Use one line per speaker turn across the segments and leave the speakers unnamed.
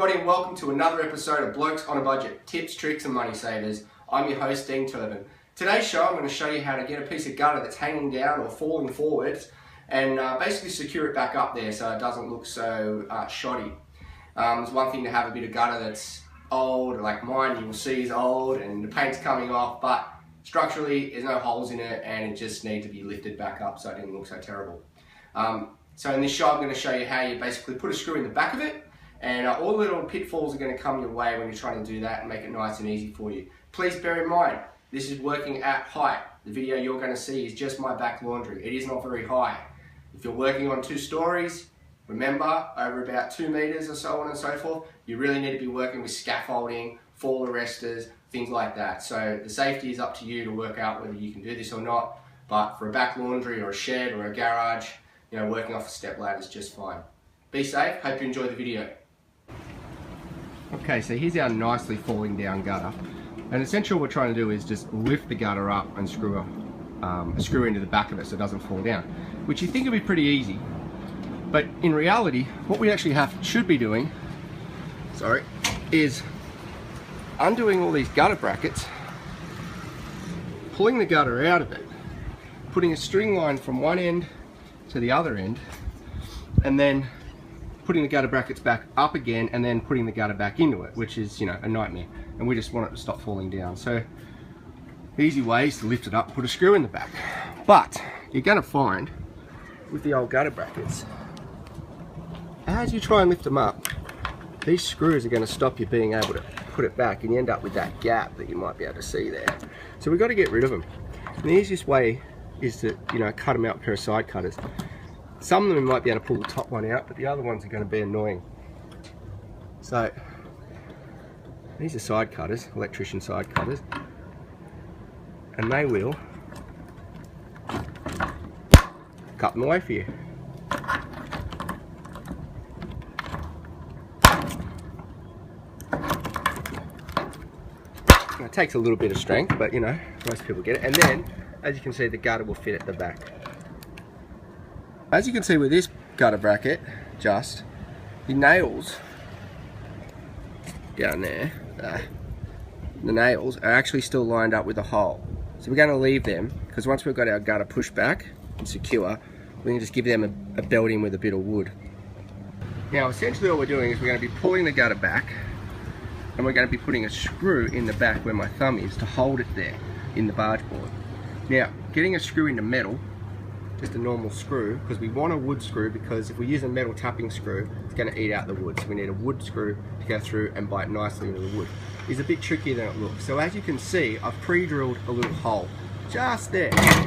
everybody and welcome to another episode of Blokes on a Budget, Tips, Tricks and Money Savers. I'm your host, Dean Turban. Today's show I'm going to show you how to get a piece of gutter that's hanging down or falling forwards and basically secure it back up there so it doesn't look so shoddy. It's one thing to have a bit of gutter that's old, like mine you will see is old and the paint's coming off, but structurally there's no holes in it and it just needs to be lifted back up so it didn't look so terrible. So in this show I'm going to show you how you basically put a screw in the back of it, and all the little pitfalls are going to come your way when you're trying to do that and make it nice and easy for you. Please bear in mind, this is working at height. The video you're going to see is just my back laundry. It is not very high. If you're working on 2 stories, remember, over about 2 meters or so on and so forth, you really need to be working with scaffolding, fall arresters, things like that. So the safety is up to you to work out whether you can do this or not, but for a back laundry or a shed or a garage, working off a step ladder is just fine. Be safe, hope you enjoy the video. Okay, so here's our nicely falling down gutter. And essentially what we're trying to do is just lift the gutter up and screw a screw into the back of it so it doesn't fall down, which you think would be pretty easy. But in reality, what we actually should be doing, is undoing all these gutter brackets, pulling the gutter out of it, putting a string line from one end to the other end, and then putting the gutter brackets back up again and then putting the gutter back into it, which is, a nightmare, and we just want it to stop falling down. So the easy way is to lift it up, put a screw in the back. But you're going to find with the old gutter brackets, as you try and lift them up, these screws are going to stop you being able to put it back, and you end up with that gap that you might be able to see there. So we've got to get rid of them. And the easiest way is to cut them out with a pair of side cutters. Some of them might be able to pull the top one out, but the other ones are going to be annoying. So these are side cutters, electrician side cutters, and they will cut them away for you. It takes a little bit of strength, but most people get it. And then, as you can see, the gutter will fit at the back. As you can see with this gutter bracket, the nails down there, the nails are actually still lined up with a hole. So we're going to leave them, because once we've got our gutter pushed back and secure, we can just give them a belting with a bit of wood. Now essentially what we're doing is we're going to be pulling the gutter back, and we're going to be putting a screw in the back where my thumb is to hold it there in the barge board. Now, getting a screw into metal, just a normal screw, because we want a wood screw, because if we use a metal tapping screw, it's going to eat out the wood. So we need a wood screw to go through and bite nicely into the wood. It's a bit trickier than it looks. So as you can see, I've pre-drilled a little hole just there. Right.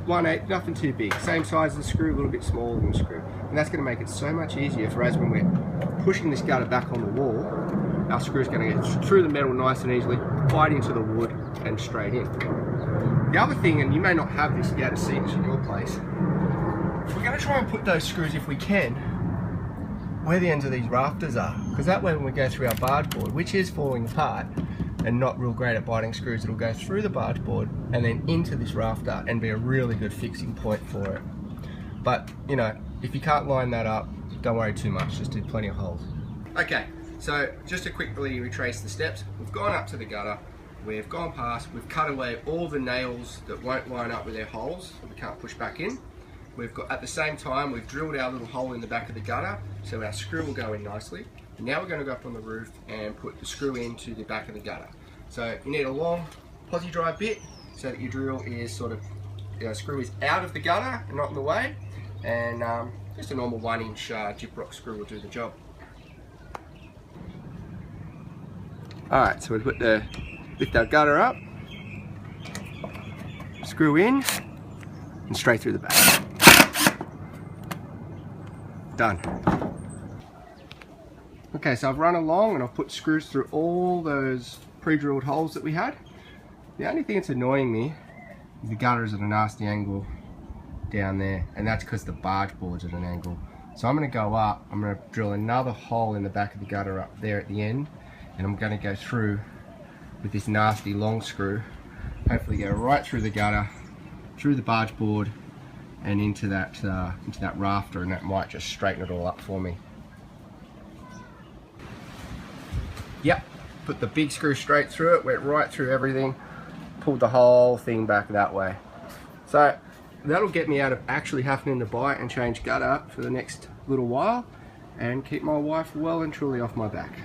1/8, nothing too big. Same size as the screw, a little bit smaller than the screw. And that's going to make it so much easier for us when we're pushing this gutter back on the wall. Our screw is going to get through the metal nice and easily, bite into the wood and straight in. The other thing, and you may not have this yet to see this in your place, we're going to try and put those screws, if we can, where the ends of these rafters are, because that way when we go through our barge board, which is falling apart and not real great at biting screws, it'll go through the barge board and then into this rafter and be a really good fixing point for it. But if you can't line that up, don't worry too much, just do plenty of holes. Okay, so just to quickly retrace the steps, we've gone up to the gutter, we've gone past, we've cut away all the nails that won't line up with their holes, so we can't push back in. We've got, at the same time, we've drilled our little hole in the back of the gutter, so our screw will go in nicely. And now we're going to go up on the roof and put the screw into the back of the gutter. So you need a long posi drive bit so that your drill is screw is out of the gutter and not in the way, and just a normal 1-inch Gyprock screw will do the job. Alright, so we've lift our gutter up, screw in, and straight through the back. Done. Okay, so I've run along and I've put screws through all those pre-drilled holes that we had. The only thing that's annoying me is the gutter is at a nasty angle down there, and that's because the barge board's at an angle. So I'm going to go up, I'm going to drill another hole in the back of the gutter up there at the end, and I'm going to go through with this nasty long screw, hopefully go right through the gutter, through the barge board, and into that rafter, and that might just straighten it all up for me. Yep, put the big screw straight through it, went right through everything, pulled the whole thing back that way. So that'll get me out of actually having to buy and change gutter for the next little while and keep my wife well and truly off my back.